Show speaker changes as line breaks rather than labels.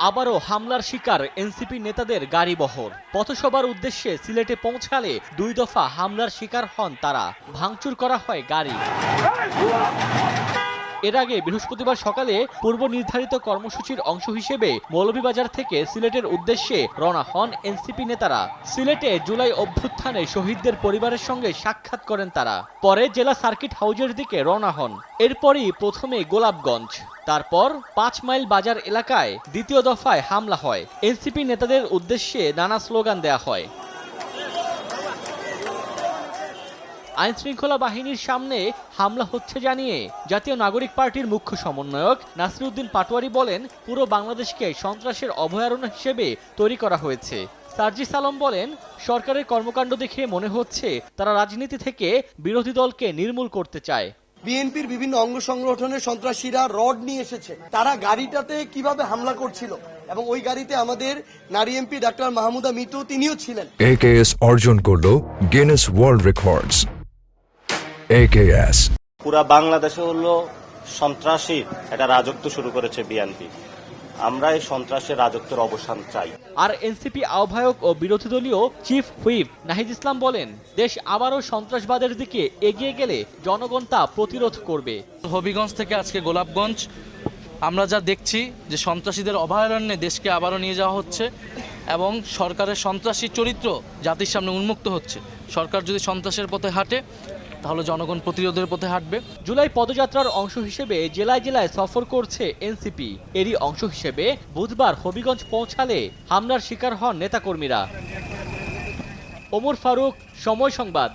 আবারও হামলার শিকার এনসিপি নেতাদের গাড়িবহর। পথসভার উদ্দেশ্যে সিলেটে পৌঁছালে 2 দফা হামলার শিকার হন তারা। ভাঙচুর করা হয় গাড়ি। এর আগে বৃহস্পতিবার সকালে পূর্ব নির্ধারিত কর্মসূচির অংশ হিসেবে মৌলভীবাজার থেকে সিলেটের উদ্দেশ্যে রওনা হন এনসিপি নেতারা। সিলেটে জুলাই অভ্যুত্থানে শহীদদের পরিবারের সঙ্গে সাক্ষাৎ করেন তারা। পরে জেলা সার্কিট হাউজের দিকে রওনা হন। এরপরই প্রথমে গোলাপগঞ্জ, তারপর 5 মাইল বাজার এলাকায় দ্বিতীয় দফায় হামলা হয়। এনসিপি নেতাদের উদ্দেশ্যে নানা স্লোগান দেয়া হয়। আইনশৃঙ্খলা বাহিনীর সামনে হামলা হচ্ছে জানিয়ে জাতীয় নাগরিক পার্টির মুখ্য সমন্বয়ক নাসিরউদ্দিন পাটোয়ারি বলেন, পুরো বাংলাদেশকে সন্ত্রাসের অভয়ারণ্য হিসেবে তৈরি করা হয়েছে। সার্জিস আলম বলেন, সরকারের কর্মকাণ্ড দেখে মনে হচ্ছে তারা রাজনীতি থেকে বিরোধী দলকে নির্মূল করতে চায়।
বিএনপির বিভিন্ন অঙ্গ সংগঠনের সন্ত্রাসীরা রড নিয়ে এসেছে। তারা গাড়িটাতে কিভাবে হামলা করছিল এবং ওই গাড়িতে আমাদের নারী এমপি ডাক্তার মাহমুদা মিতু তিনিও ছিলেন।
AKS অর্জন করলো গিনেস ওয়ার্ল্ড রেকর্ডস। AKS
পুরা বাংলাদেশে হলো সন্ত্রাসীর একটা রাজত্ব শুরু করেছে বিএনপি। আমরা এই সন্ত্রাসের রাজত্বের অবসান চাই।
আর এনসিপি আহ্বায়ক ও বিরোধী দলীয় চিফ হুইপ নাহিদ ইসলাম বলেন, দেশ আবারও সন্ত্রাসবাদের দিকে এগিয়ে গেলে জনগণ তা প্রতিরোধ করবে।
হবিগঞ্জ থেকে আজকে গোলাপগঞ্জ আমরা যা দেখছি যে সন্ত্রাসীদের অভয়ারণ্যে দেশকে আবারও নিয়ে যাওয়া হচ্ছে এবং সরকারের সন্ত্রাসী চরিত্র জাতির সামনে উন্মুক্ত হচ্ছে। সরকার যদি সন্ত্রাসের পথে হাঁটে তাহলে জনগণ প্রতিরোধের পথে হাঁটবে।
জুলাই পদযাত্রার অংশ হিসেবে জেলায় জেলায় সফর করছে এনসিপি। এরই অংশ হিসেবে বুধবার হবিগঞ্জ পৌঁছালে হামলার শিকার হন নেতাকর্মীরা। ওমর ফারুক, সময় সংবাদ।